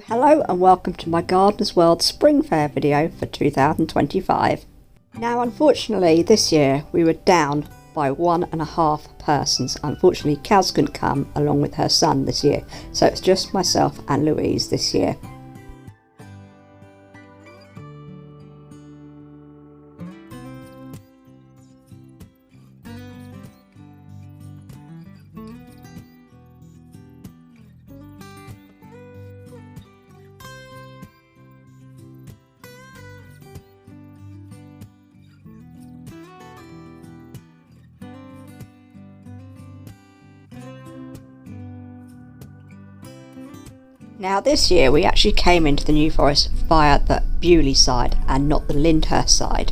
Hello and welcome to my Gardeners World Spring Fair video for 2025. Now unfortunately this year we were down by 1.5 persons. Unfortunately Kaz couldn't come along with her son this year, so it's just myself and Louise this year. Now this year we actually came into the New Forest via the Beaulieu side and not the Lyndhurst side.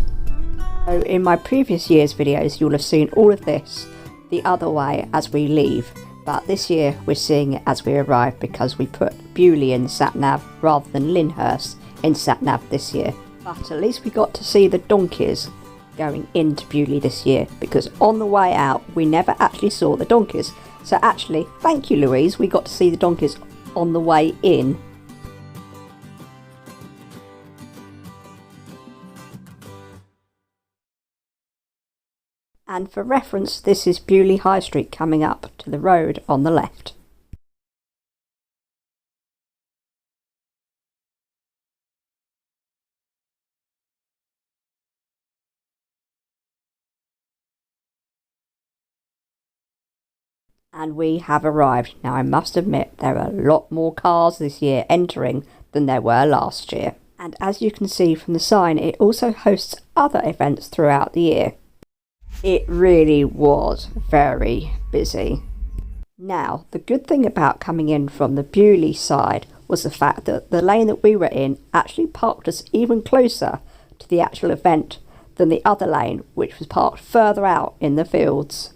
So in my previous year's videos you'll have seen all of this the other way as we leave, but this year we're seeing it as we arrive because we put Beaulieu in sat-nav rather than Lyndhurst in sat-nav this year. But at least we got to see the donkeys going into Beaulieu this year, because on the way out we never actually saw the donkeys. So actually, thank you Louise, we got to see the donkeys on the way in. And for reference, this is Beaulieu High Street coming up to the road on the left. And we have arrived. Now I must admit there are a lot more cars this year entering than there were last year. And as you can see from the sign, it also hosts other events throughout the year. It really was very busy. Now the good thing about coming in from the Beaulieu side was the fact that the lane that we were in actually parked us even closer to the actual event than the other lane, which was parked further out in the fields.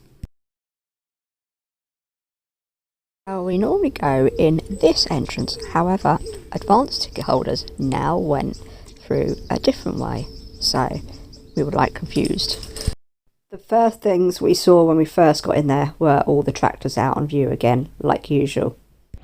We normally go in this entrance, however advanced ticket holders now went through a different way, so we were like confused. The first things we saw when we first got in there were all the tractors out on view again, like usual.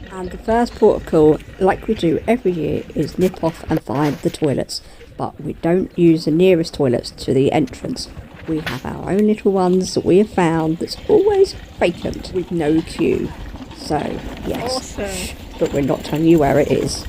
And the first port of call, like we do every year, is nip off and find the toilets, but we don't use the nearest toilets to the entrance. We have our own little ones that we have found that's always vacant with no queue. So, yes, awesome. But we're not telling you where it is.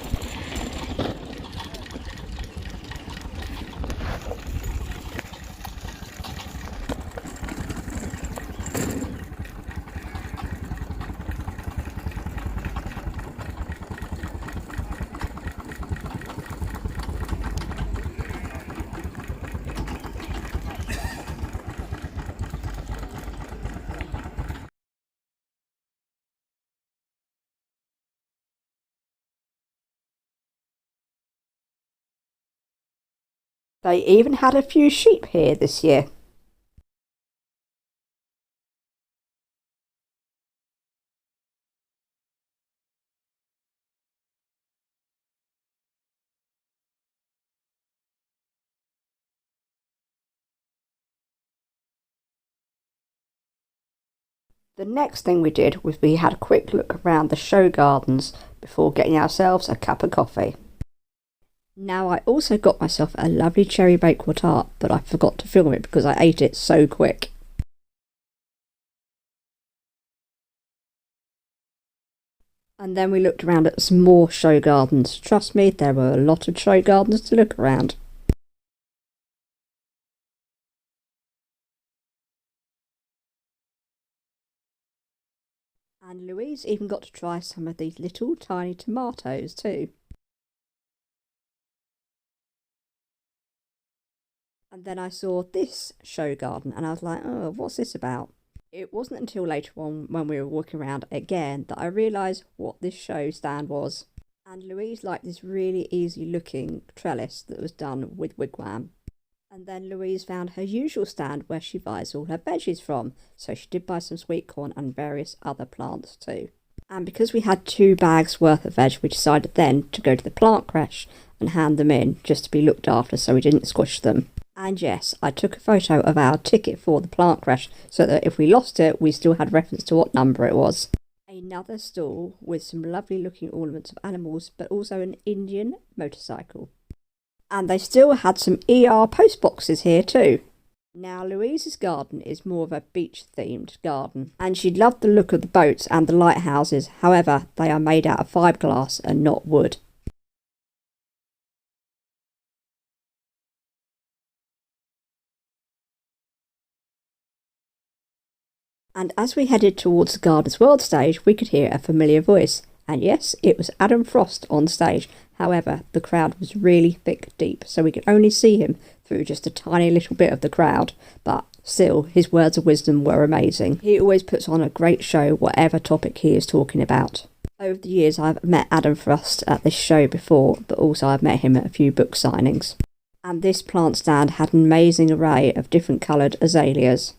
They even had a few sheep here this year. The next thing we did was we had a quick look around the show gardens before getting ourselves a cup of coffee. Now I also got myself a lovely cherry bakewell tart, but I forgot to film it because I ate it so quick. And then we looked around at some more show gardens. Trust me, there were a lot of show gardens to look around. And Louise even got to try some of these little tiny tomatoes too. And then I saw this show garden and I was like, oh, what's this about? It wasn't until later on when we were walking around again that I realised what this show stand was. And Louise liked this really easy looking trellis that was done with wigwam. And then Louise found her usual stand where she buys all her veggies from. So she did buy some sweet corn and various other plants too. And because we had 2 bags worth of veg, we decided then to go to the plant creche and hand them in just to be looked after so we didn't squish them. And yes, I took a photo of our ticket for the plant creche so that if we lost it, we still had reference to what number it was. A Another stall with some lovely looking ornaments of animals, but also an Indian motorcycle. And they still had some ER post boxes here too. Now, Louise's garden is more of a beach-themed garden, and she loved the look of the boats and the lighthouses. However, they are made out of fiberglass and not wood. And as we headed towards the Gardeners World stage, we could hear a familiar voice. And yes, it was Adam Frost on stage. However, the crowd was really thick deep, so we could only see him through just a tiny little bit of the crowd. But still, his words of wisdom were amazing. He always puts on a great show, whatever topic he is talking about. Over the years, I've met Adam Frost at this show before, but also I've met him at a few book signings. And this plant stand had an amazing array of different coloured azaleas.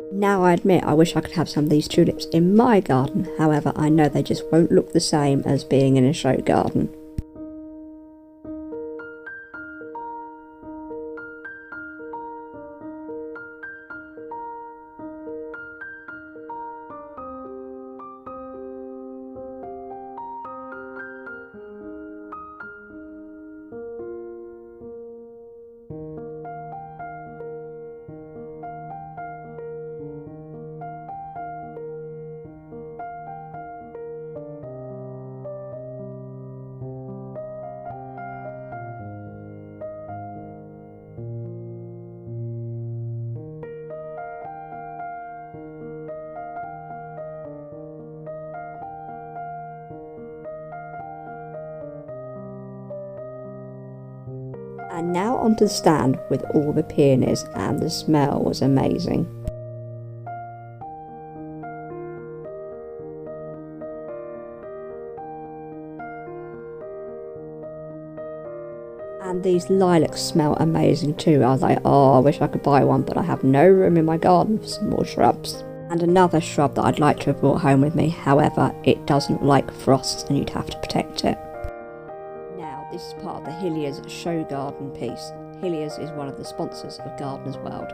Now I admit I wish I could have some of these tulips in my garden, however I know they just won't look the same as being in a show garden. And now onto the stand with all the peonies, and the smell was amazing. And these lilacs smell amazing too. I was like, oh, I wish I could buy one, but I have no room in my garden for some more shrubs. And another shrub that I'd like to have brought home with me, however, it doesn't like frost and you'd have to protect it. Now, this is part of the Hilliers show garden piece. Hilliers is one of the sponsors of Gardeners World.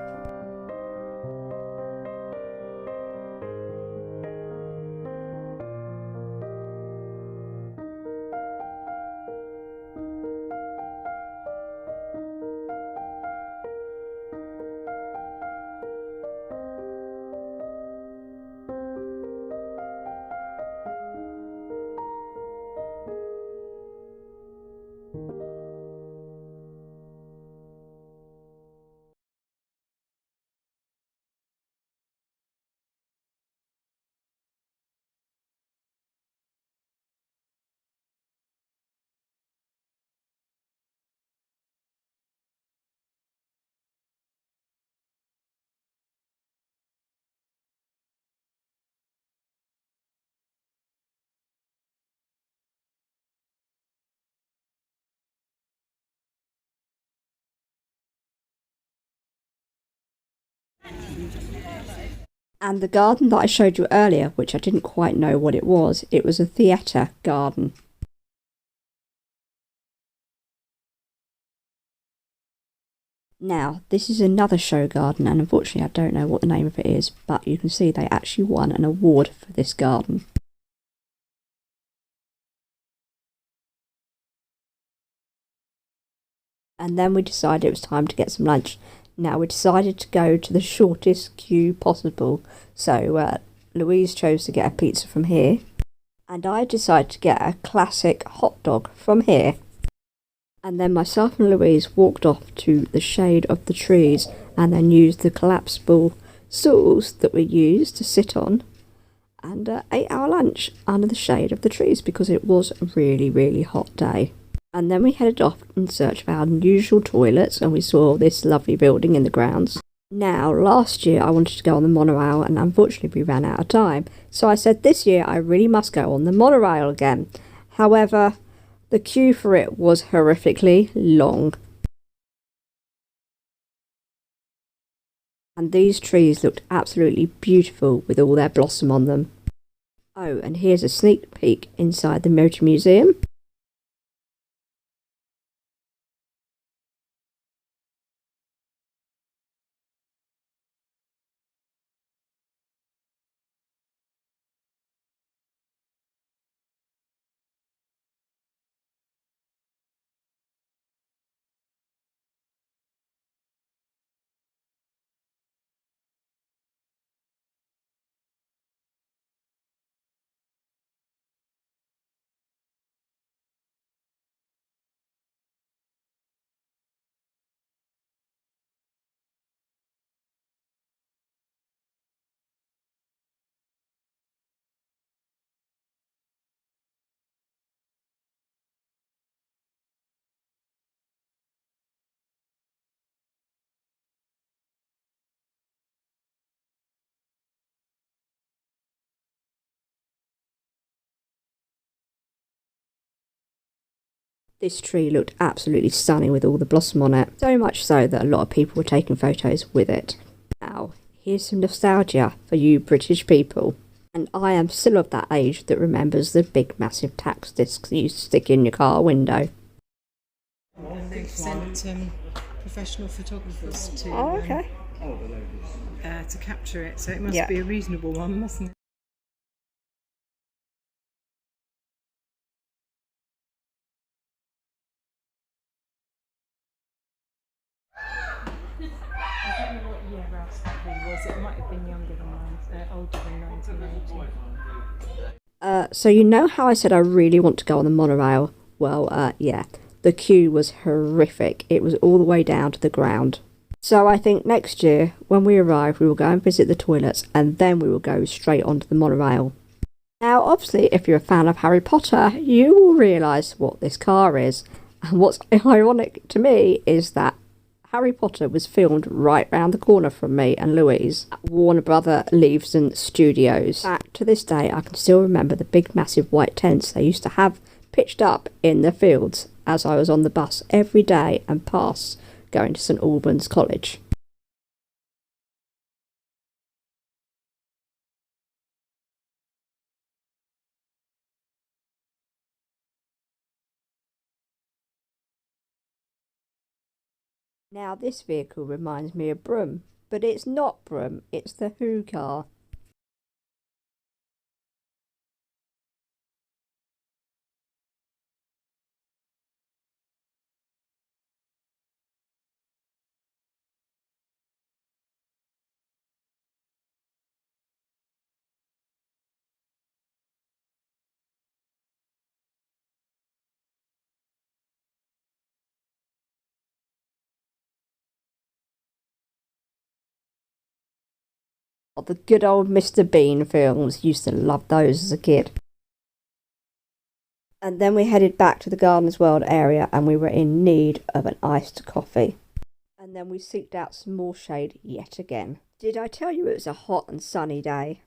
And the garden that I showed you earlier, which I didn't quite know what it was a theatre garden. Now, this is another show garden, and unfortunately I don't know what the name of it is, but you can see they actually won an award for this garden. And then we decided it was time to get some lunch. Now, we decided to go to the shortest queue possible, so Louise chose to get a pizza from here, and I decided to get a classic hot dog from here. And then myself and Louise walked off to the shade of the trees and then used the collapsible stools that we used to sit on and ate our lunch under the shade of the trees because it was a really, really hot day. And then we headed off in search of our unusual toilets and we saw this lovely building in the grounds. Now, last year I wanted to go on the monorail and unfortunately we ran out of time. So I said this year I really must go on the monorail again. However, the queue for it was horrifically long. And these trees looked absolutely beautiful with all their blossom on them. Oh, and here's a sneak peek inside the Motor Museum. This tree looked absolutely stunning with all the blossom on it, so much so that a lot of people were taking photos with it. Now, here's some nostalgia for you British people. And I am still of that age that remembers the big massive tax discs you used to stick in your car window. And they've sent professional photographers to to capture it, so it must be a reasonable one, mustn't it? I don't know what year Ralph's Happy was. It might have been older than 1980. So you know how I said I really want to go on the monorail? Well, yeah, the queue was horrific. It was all the way down to the ground. So I think next year, when we arrive, we will go and visit the toilets and then we will go straight onto the monorail. Now, obviously, if you're a fan of Harry Potter, you will realise what this car is. And what's ironic to me is that Harry Potter was filmed right round the corner from me and Louise at Warner Brother Leavesden Studios. To this day, I can still remember the big massive white tents they used to have pitched up in the fields as I was on the bus every day and past going to St Albans College. Now this vehicle reminds me of Broom, but it's not Broom, it's the Who car. The good old Mr. Bean films, used to love those as a kid. And then we headed back to the Gardeners World area and we were in need of an iced coffee. And then we seeked out some more shade yet again. Did I tell you it was a hot and sunny day?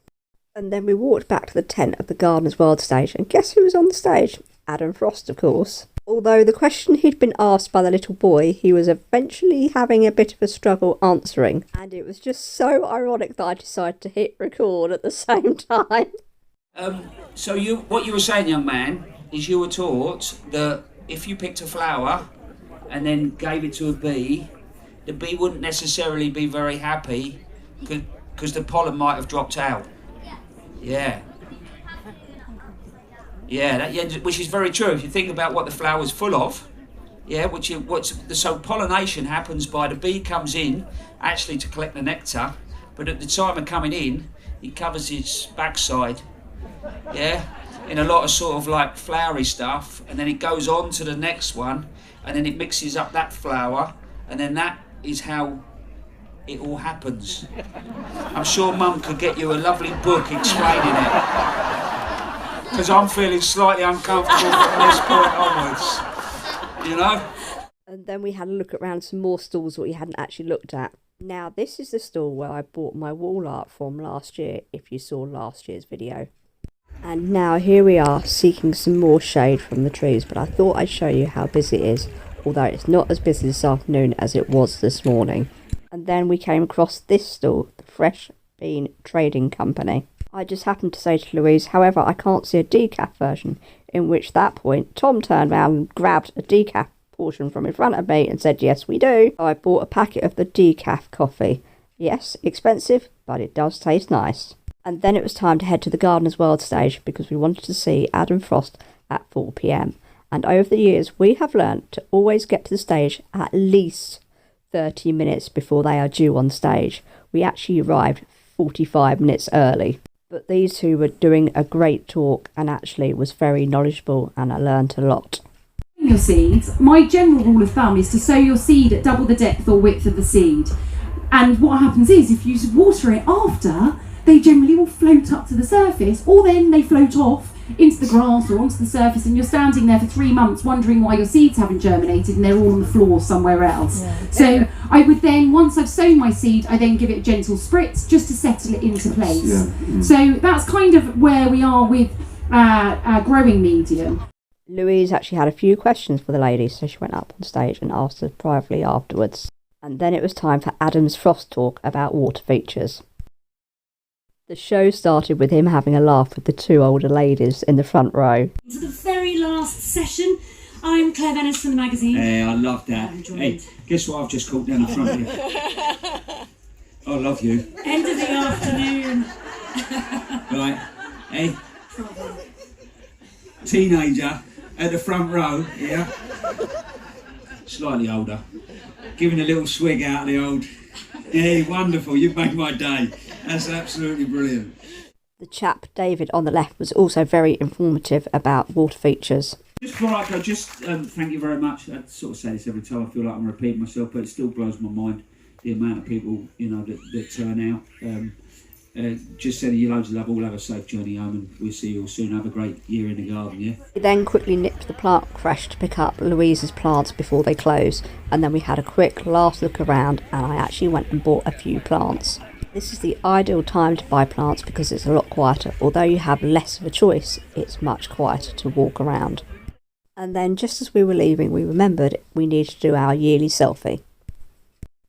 And then we walked back to the tent of the Gardeners World stage and guess who was on the stage? Adam Frost, of course. Although the question he'd been asked by the little boy, he was eventually having a bit of a struggle answering. And it was just so ironic that I decided to hit record at the same time. So what you were saying, young man, is you were taught that if you picked a flower and then gave it to a bee, the bee wouldn't necessarily be very happy because the pollen might have dropped out. Yeah. Yeah, which is very true. If you think about what the flower's full of, yeah, so pollination happens by the bee comes in actually to collect the nectar, but at the time of coming in, it covers its backside, yeah, in a lot of sort of like flowery stuff, and then it goes on to the next one, and then it mixes up that flower, and then that is how it all happens. I'm sure Mum could get you a lovely book explaining it, because I'm feeling slightly uncomfortable from this point onwards, you know? And then we had a look around some more stalls that we hadn't actually looked at. Now, this is the stall where I bought my wall art from last year, if you saw last year's video. And now here we are, seeking some more shade from the trees, but I thought I'd show you how busy it is, although it's not as busy this afternoon as it was this morning. And then we came across this stall, the Fresh Bean Trading Company. I just happened to say to Louise, however, I can't see a decaf version, in which that point Tom turned around and grabbed a decaf portion from in front of me and said, yes, we do. So I bought a packet of the decaf coffee. Yes, expensive, but it does taste nice. And then it was time to head to the Gardener's World stage because we wanted to see Adam Frost at 4 p.m. And over the years, we have learnt to always get to the stage at least 30 minutes before they are due on stage. We actually arrived 45 minutes early. But these two were doing a great talk and actually was very knowledgeable, and I learnt a lot. Your seeds, my general rule of thumb is to sow your seed at double the depth or width of the seed. And what happens is, if you water it after, they generally will float up to the surface, or then they float off into the grass or onto the surface, and you're standing there for 3 months wondering why your seeds haven't germinated and they're all on the floor somewhere else. Yeah. So I would then, once I've sown my seed, I then give it a gentle spritz just to settle it into place. Yeah. Mm. So that's kind of where we are with our growing medium. Louise actually had a few questions for the ladies, so she went up on stage and asked us privately afterwards. And then it was time for Adam's Frost talk about water features. The show started with him having a laugh with the two older ladies in the front row. To the very last session. I'm Claire Venice from the magazine. Hey, I love that. Hey, guess what I've just caught down the front of you? I love you. End of the afternoon. Right, hey, teenager at the front row, yeah? Slightly older. Giving a little swig out of the old... Hey, wonderful, you've made my day. That's absolutely brilliant. The chap, David, on the left was also very informative about water features. Just before I go, thank you very much. I sort of say this every time, I feel like I'm repeating myself, but it still blows my mind, the amount of people, you know, that turn out. Just sending you loads of love, all have a safe journey home, and we'll see you all soon. Have a great year in the garden, yeah? We then quickly nipped to the plant crash to pick up Louise's plants before they closed, and then we had a quick last look around, and I actually went and bought a few plants. This is the ideal time to buy plants because it's a lot quieter. Although you have less of a choice, it's much quieter to walk around. And then just as we were leaving, we remembered we needed to do our yearly selfie.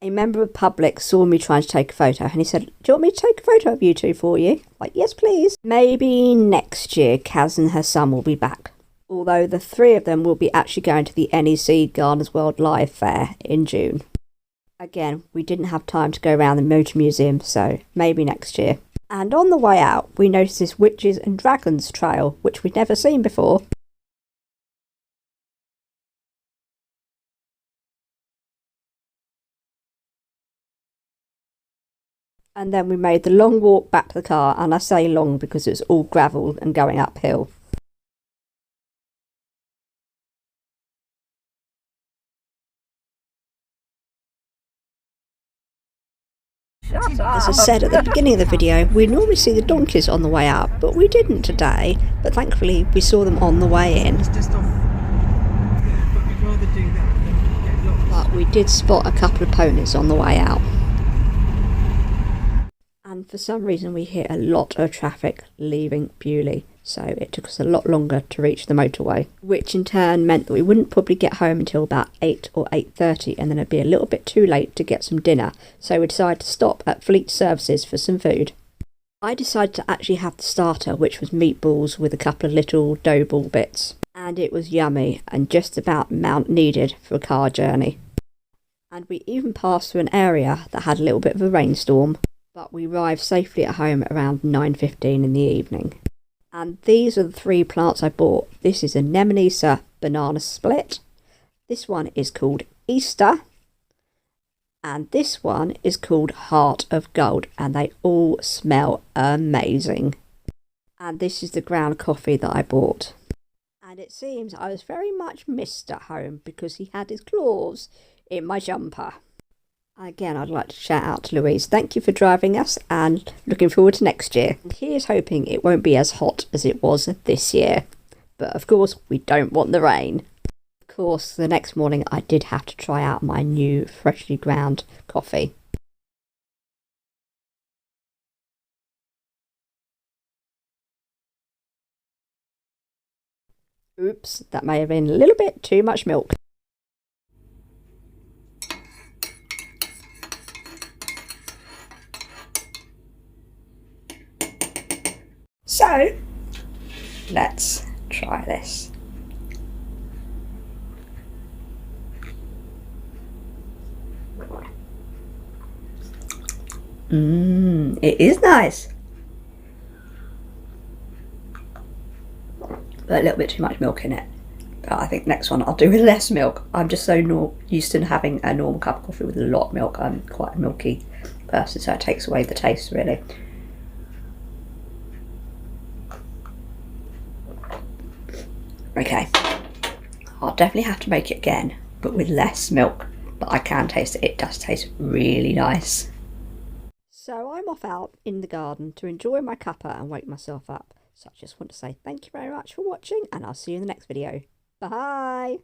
A member of the public saw me trying to take a photo and he said, do you want me to take a photo of you two for you? Like, yes, please. Maybe next year Kaz and her son will be back. Although the three of them will be actually going to the NEC Gardeners World Live Fair in June. Again, we didn't have time to go around the Motor Museum, so maybe next year. And on the way out, we noticed this Witches and Dragons trail, which we'd never seen before. And then we made the long walk back to the car, and I say long because it was all gravel and going uphill. As I said at the beginning of the video, we normally see the donkeys on the way out, but we didn't today, but thankfully we saw them on the way in. But we did spot a couple of ponies on the way out. And for some reason we hit a lot of traffic leaving Beaulieu, so it took us a lot longer to reach the motorway, which in turn meant that we wouldn't probably get home until about 8 or 8:30, and then it'd be a little bit too late to get some dinner, so we decided to stop at Fleet Services for some food. I decided to actually have the starter, which was meatballs with a couple of little dough ball bits, and it was yummy and just about the amount needed for a car journey. And we even passed through an area that had a little bit of a rainstorm, but we arrived safely at home around 9:15 in the evening. And these are the 3 plants I bought. This is a Nemonisa banana split. This one is called Easter. And this one is called Heart of Gold. And they all smell amazing. And this is the ground coffee that I bought. And it seems I was very much missed at home because he had his claws in my jumper. Again, I'd like to shout out to Louise. Thank you for driving us and looking forward to next year. And here's hoping it won't be as hot as it was this year. But of course, we don't want the rain. Of course, the next morning I did have to try out my new freshly ground coffee. Oops, that may have been a little bit too much milk. So, let's try this. It is nice. But a little bit too much milk in it. But I think next one I'll do with less milk. I'm just so used to having a normal cup of coffee with a lot of milk. I'm quite a milky person, so it takes away the taste really. Okay, I'll definitely have to make it again, but with less milk. But I can taste it. It does taste really nice. So I'm off out in the garden to enjoy my cuppa and wake myself up. So I just want to say thank you very much for watching, and I'll see you in the next video. Bye!